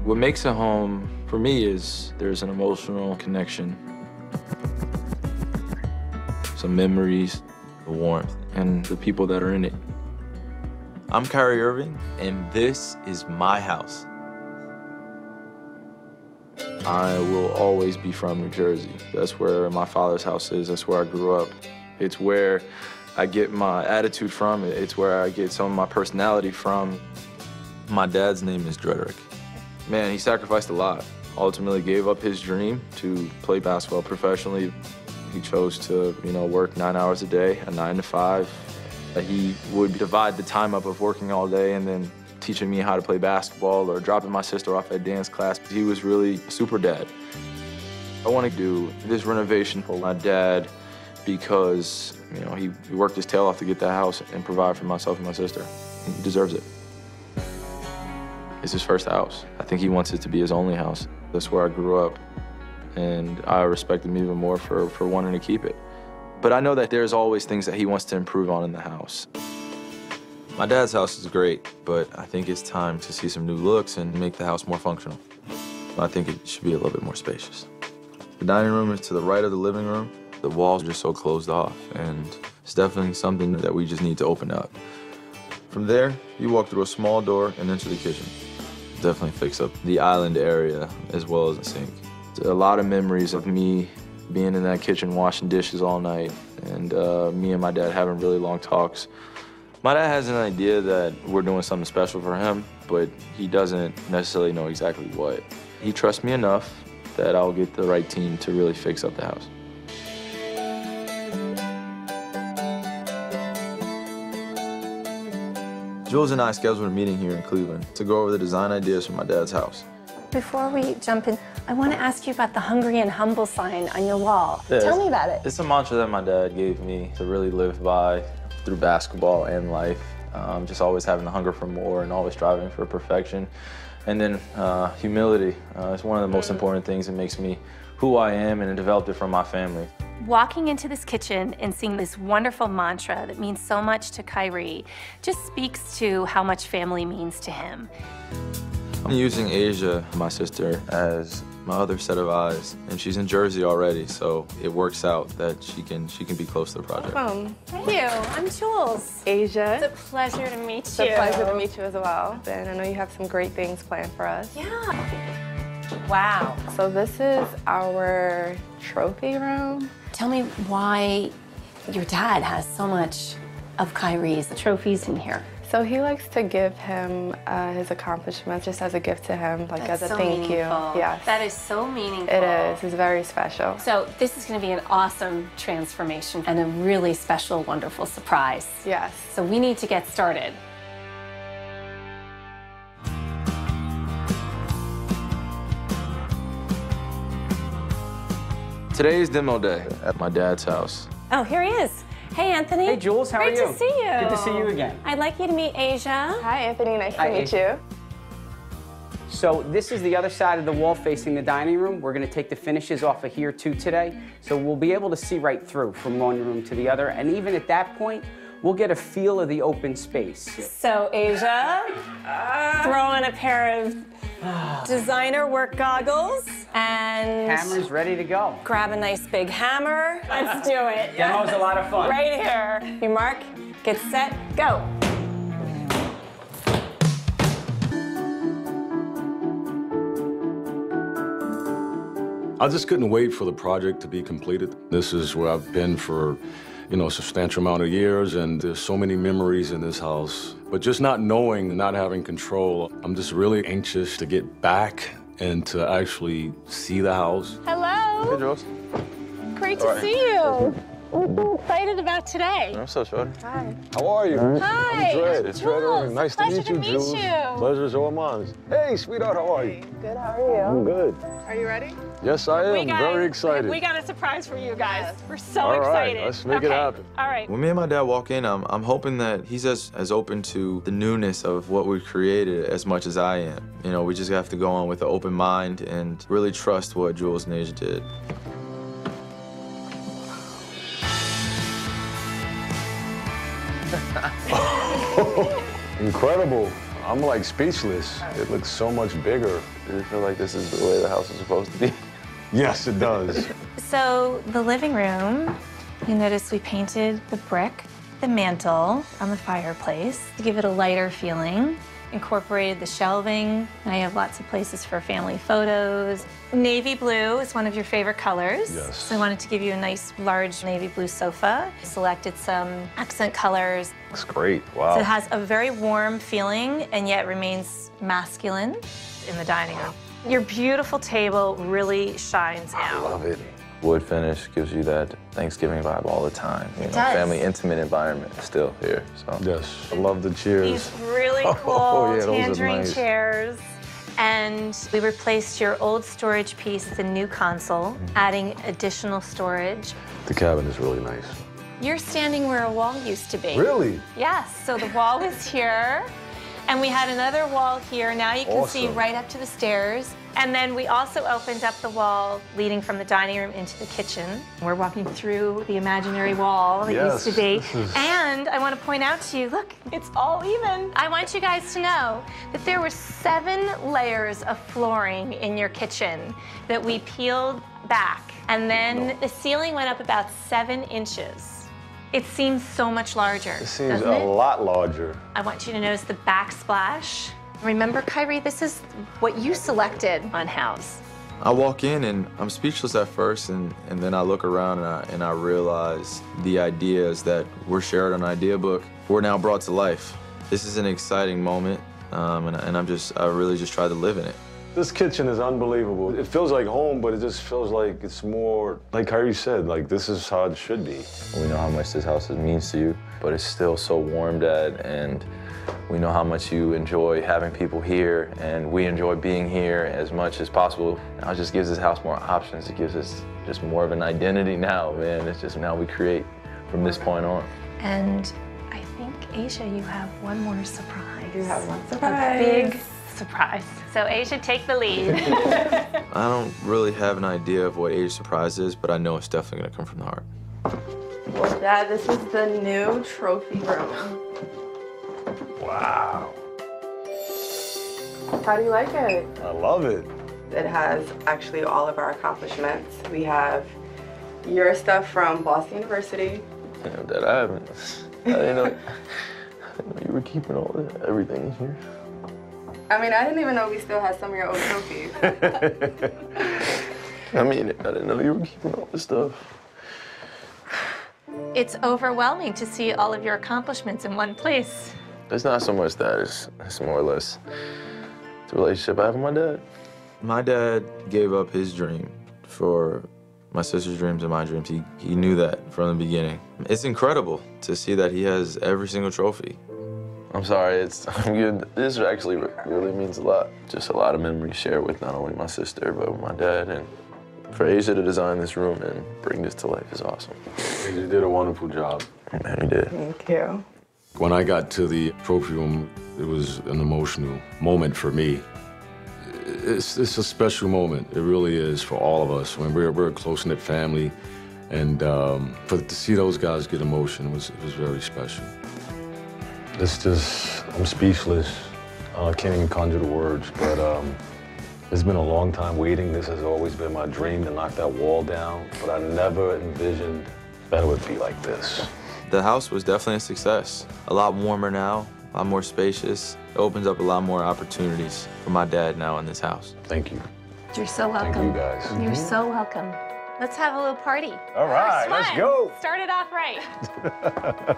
What makes a home, for me, is there's an emotional connection. Some memories, the warmth, and the people that are in it. I'm Kyrie Irving, and this is my house. I will always be from New Jersey. That's where my father's house is. That's where I grew up. It's where I get my attitude from. It's where I get some of my personality from. My dad's name is Drederick. Man, he sacrificed a lot. Ultimately gave up his dream to play basketball professionally. He chose to, work 9 hours a day, a 9 to 5. He would divide the time up of working all day and then teaching me how to play basketball or dropping my sister off at dance class. He was really a super dad. I want to do this renovation for my dad because, he worked his tail off to get that house and provide for myself and my sister. He deserves it. It's his first house. I think he wants it to be his only house. That's where I grew up, and I respect him even more for wanting to keep it. But I know that there's always things that he wants to improve on in the house. My dad's house is great, but I think it's time to see some new looks and make the house more functional. I think it should be a little bit more spacious. The dining room is to the right of the living room. The walls are just so closed off, and it's definitely something that we just need to open up. From there, you walk through a small door and into the kitchen. Definitely fix up the island area as well as the sink. There's a lot of memories of me being in that kitchen washing dishes all night, and me and my dad having really long talks. My dad has an idea that we're doing something special for him, but he doesn't necessarily know exactly what. He trusts me enough that I'll get the right team to really fix up the house. Jules and I scheduled a meeting here in Cleveland to go over the design ideas for my dad's house. Before we jump in, I want to ask you about the hungry and humble sign on your wall. Tell me about it. It's a mantra that my dad gave me to really live by through basketball and life. Just always having the hunger for more and always striving for perfection. And then humility. It's one of the most important things that makes me who I am, and I developed it from my family. Walking into this kitchen and seeing this wonderful mantra that means so much to Kyrie just speaks to how much family means to him. I'm using Asia, my sister, as my other set of eyes, and she's in Jersey already, so it works out that she can be close to the project. Welcome. Thank you. I'm Jules. Asia. It's a pleasure to meet you. It's a pleasure to meet you as well. And I know you have some great things planned for us. Yeah. Wow. So this is our trophy room. Tell me why your dad has so much of Kyrie's trophies in here. So he likes to give him his accomplishments just as a gift to him, like That's as a so thank you. meaningful. Yes. That is so meaningful. It is. It's very special. So this is going to be an awesome transformation and a really special, wonderful surprise. Yes. So we need to get started. Today's demo day at my dad's house. Oh, here he is. Hey, Anthony. Hey, Jules, how are you? Great to see you. Good to see you again. I'd like you to meet Asia. Hi, Anthony. Nice Hi, to meet Asia. you. So this is the other side of the wall facing the dining room. We're going to take the finishes off of here too today. So we'll be able to see right through from one room to the other. And even at that point, we'll get a feel of the open space. So, Asia, throw on a pair of designer work goggles and Hammer's ready to go. grab a nice big hammer. Let's do it. Demo's a lot of fun. Right here. You mark, get set, go. I just couldn't wait for the project to be completed. This is where I've been for, a substantial amount of years, and there's so many memories in this house. But just not knowing, not having control, I'm just really anxious to get back and to actually see the house. Hello. Hey, Jules. Great to see you. I'm so excited about today. I'm so short. Hi. How are you? Hi. I'm Dred. Jules, Dred. Nice to pleasure meet you, to meet Jules. you. Pleasure's all mine. Hey, sweetheart, how are you? Good. How are you? I'm good. Are you ready? Yes, I am. Very excited. We got a surprise for you guys. We're so All right, excited. let's make it happen. All right. When me and my dad walk in, I'm hoping that he's as open to the newness of what we've created as much as I am. We just have to go on with an open mind and really trust what Jules and Asia did. Incredible. I'm like speechless. It looks so much bigger. Does it feel like this is the way the house is supposed to be? Yes, it does. So the living room, you notice we painted the brick, the mantle on the fireplace to give it a lighter feeling. Incorporated the shelving. Now you have lots of places for family photos. Navy blue is one of your favorite colors. Yes. So I wanted to give you a nice, large navy blue sofa. Selected some accent colors. Looks great. Wow. So it has a very warm feeling and yet remains masculine in the dining room. Your beautiful table really shines out. I love it. Wood finish gives you that Thanksgiving vibe all the time. You know, does. family, intimate environment still here. So Yes. I love the chairs. These really cool Oh, yeah, those are tangerine nice. chairs. And we replaced your old storage piece with a new console, adding additional storage. The cabin is really nice. You're standing where a wall used to be. Really? Yes, so the wall was here, and we had another wall here. Now you can see Awesome. right up to the stairs. And then we also opened up the wall leading from the dining room into the kitchen. We're walking through the imaginary wall that Yes, used to be. this is- And I want to point out to you, look, it's all even. I want you guys to know that there were 7 layers of flooring in your kitchen that we peeled back. And then the ceiling went up about 7 inches. It seems so much larger, It seems doesn't a it? lot larger. I want you to notice the backsplash. Remember, Kyrie, this is what you selected on Houzz. I walk in and I'm speechless at first, and then I look around and I realize the ideas that were shared on Idea Book were now brought to life. This is an exciting moment, and I really just try to live in it. This kitchen is unbelievable. It feels like home, but it just feels like it's more, like Kyrie said, like this is how it should be. We know how much this house means to you, but it's still so warm, Dad, and we know how much you enjoy having people here, and we enjoy being here as much as possible. Now it just gives this house more options. It gives us just more of an identity now, man. It's just now we create from this point on. And I think, Asia, you have one more surprise. You have one A surprise. big surprise. So Asia, take the lead. I don't really have an idea of what age surprise is, but I know it's definitely gonna come from the heart. Well, Dad, this is the new trophy room. Wow. How do you like it? I love it. It has actually all of our accomplishments. We have your stuff from Boston University. Damn, Dad, I didn't know you were keeping everything in here. I mean, I didn't even know we still had some of your old trophies. I didn't know you were keeping all this stuff. It's overwhelming to see all of your accomplishments in one place. It's not so much that, it's more or less the relationship I have with my dad. My dad gave up his dream for my sister's dreams and my dreams. He knew that from the beginning. It's incredible to see that he has every single trophy. I'm sorry, I'm good. This actually really means a lot. Just a lot of memories shared with not only my sister, but with my dad. And for Asia to design this room and bring this to life is awesome. You did a wonderful job. Man, he did. Thank you. When I got to the trophy room, it was an emotional moment for me. It's a special moment. It really is for all of us. When we're a close-knit family, and to see those guys get emotion was very special. I'm speechless. I can't even conjure the words, but it's been a long time waiting. This has always been my dream to knock that wall down, but I never envisioned that it would be like this. The house was definitely a success. A lot warmer now, a lot more spacious. It opens up a lot more opportunities for my dad now in this house. Thank you. You're so welcome. Thank you, guys. You're so welcome. Let's have a little party. All right, First let's one. go. Start it off right.